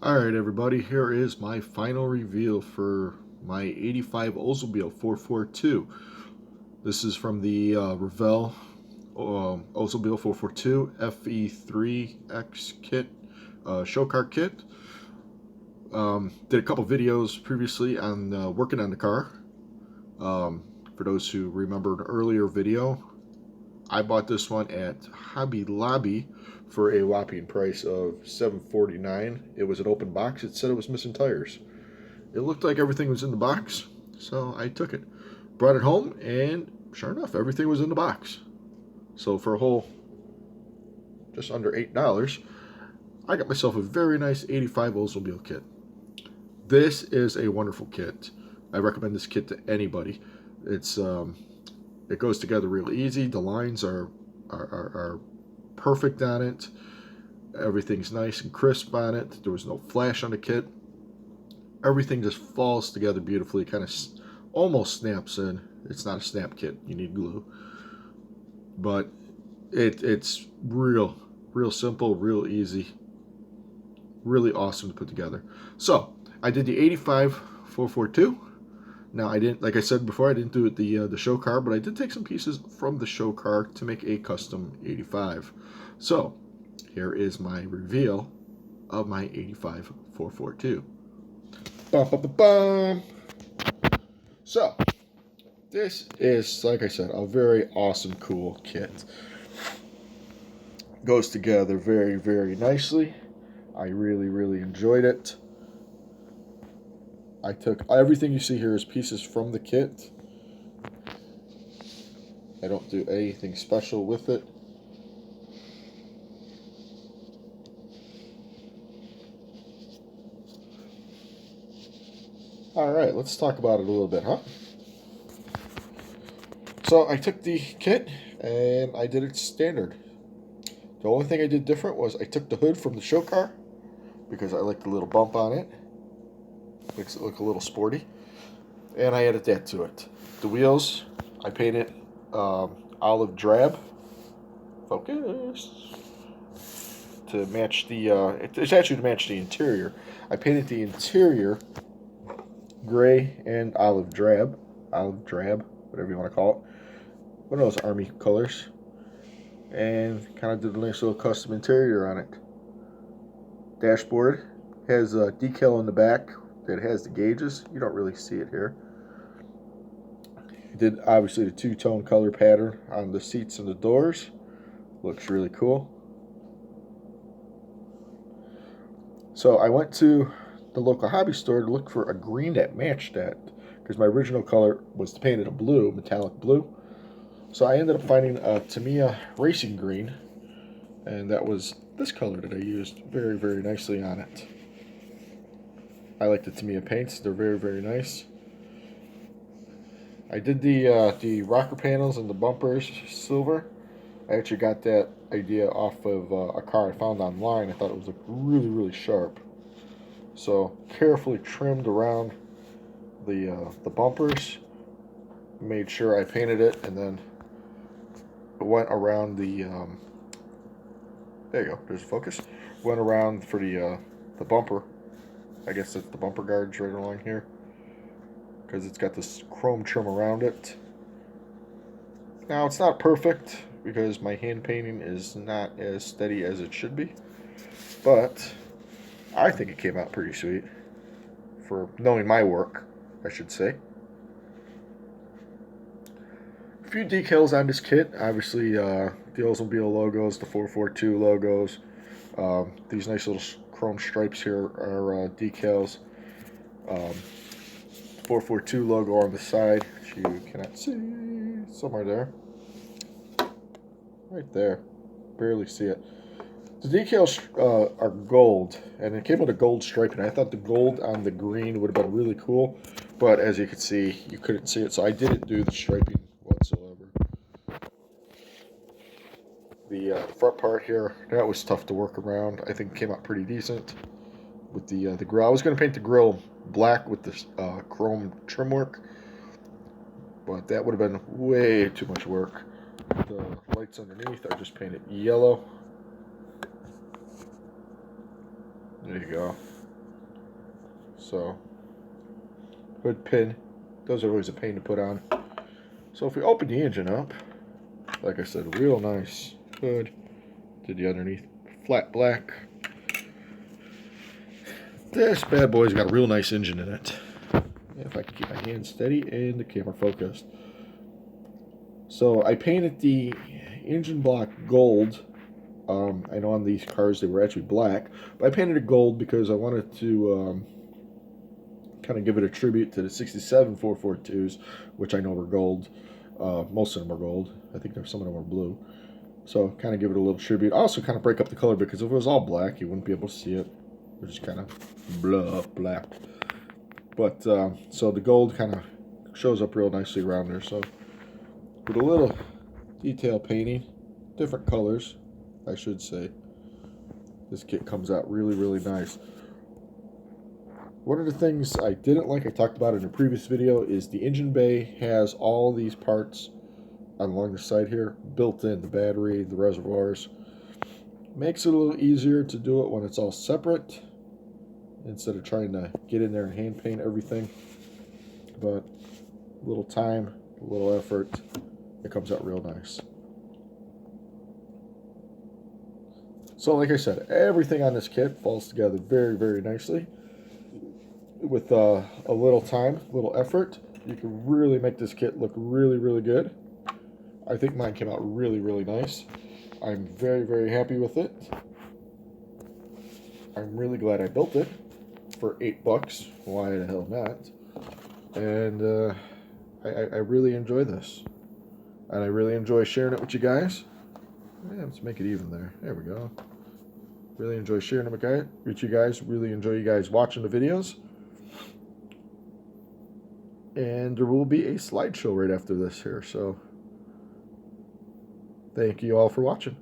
Alright everybody, here is my final reveal for my 85 Oldsmobile 442. This is from the Revell Oldsmobile 442 FE3X kit, show car kit. Did a couple videos previously on working on the car. For those who remember an earlier video, I bought this one at Hobby Lobby for a whopping price of $7.49. It was an open box. It said it was missing tires. It looked like everything was in the box, so I took it. Brought it home, and sure enough, everything was in the box. So for a whole just under $8, I got myself a very nice 85 Oldsmobile kit. This is a wonderful kit. I recommend this kit to anybody. It goes together real easy. The lines are perfect on it. Everything's nice and crisp on it. There was no flash on the kit. Everything just falls together beautifully. Kind of almost snaps in. It's not a snap kit. You need glue. But it's real simple, real easy. Really awesome to put together. So I did the 85 442. Now I didn't, like I said before, I didn't do it the show car, but I did take some pieces from the show car to make a custom 85. So here is my reveal of my 85 442. Bum, bum, bum, bum. So this is, like I said, a very awesome, cool kit. Goes together very nicely. I really enjoyed it. I took everything you see here is pieces from the kit. I don't do anything special with it. Alright, let's talk about it a little bit, huh? So I took the kit and I did it standard. The only thing I did different was I took the hood from the show car because I like the little bump on it. Makes it look a little sporty. And I added that to it. The wheels, I painted olive drab. Focus. To match the, it's actually to match the interior. I painted the interior gray and olive drab, whatever you want to call it. One of those army colors. And kind of did a nice little custom interior on it. Dashboard has a decal in the back that has the gauges. You don't really see it here. Did obviously the two-tone color pattern on the seats and the doors. Looks really cool. So I went to the local hobby store to look for a green that matched that, because my original color was to paint it a blue, metallic blue. So I ended up finding a Tamiya racing green, and that was this color that I used very nicely on it. I like the Tamiya paints. They're very nice. I did the rocker panels and the bumpers silver. I actually got that idea off of a car I found online. I thought it was really sharp. So carefully trimmed around the bumpers. Made sure I painted it, and then went around the there you go. There's focus. Went around for the bumper. I guess it's the bumper guards right along here, because it's got this chrome trim around it. Now it's not perfect because my hand painting is not as steady as it should be, but I think it came out pretty sweet for knowing my work, I should say. A few decals on this kit. Obviously, the Oldsmobile logos, the 442 logos. These nice little chrome stripes here are decals. 442 logo on the side, which you cannot see. Somewhere there. Right there. Barely see it. The decals are gold, and it came with a gold stripe, and I thought the gold on the green would have been really cool, but as you can see, you couldn't see it, so I didn't do the striping whatsoever. The front part here, that was tough to work around. I think it came out pretty decent with the grill. I was going to paint the grill black with this chrome trim work, but that would have been way too much work. The lights underneath are just painted yellow. There you go. So hood pin, those are always a pain to put on. So if we open the engine up, like I said, real nice hood to the underneath, flat black. This bad boy's got a real nice engine in it. If I can keep my hand steady and the camera focused. So I painted the engine block gold. I know on these cars they were actually black, but I painted it gold because I wanted to kind of give it a tribute to the 67 442s, which I know were gold. Most of them are gold. I think some of them are blue. So kind of give it a little tribute. Also kind of break up the color because if it was all black, you wouldn't be able to see it. It was just kind of black. But so the gold kind of shows up real nicely around there. So with a little detail painting, different colors, I should say. This kit comes out really, really nice. One of the things I didn't like, I talked about in a previous video, is the engine bay has all these parts along the side here built in. The battery, the reservoirs. Makes it a little easier to do it when it's all separate instead of trying to get in there and hand paint everything. But a little time, a little effort, it comes out real nice. So like I said, everything on this kit falls together very, very nicely. With a little time, a little effort, you can really make this kit look really, really good. I think mine came out really, really nice. I'm very, very happy with it. I'm really glad I built it for $8. Why the hell not? And I really enjoy this. And I really enjoy sharing it with you guys. Yeah, let's make it even there. There we go. Really enjoy sharing it with you guys. Really enjoy you guys watching the videos. And there will be a slideshow right after this here. So thank you all for watching.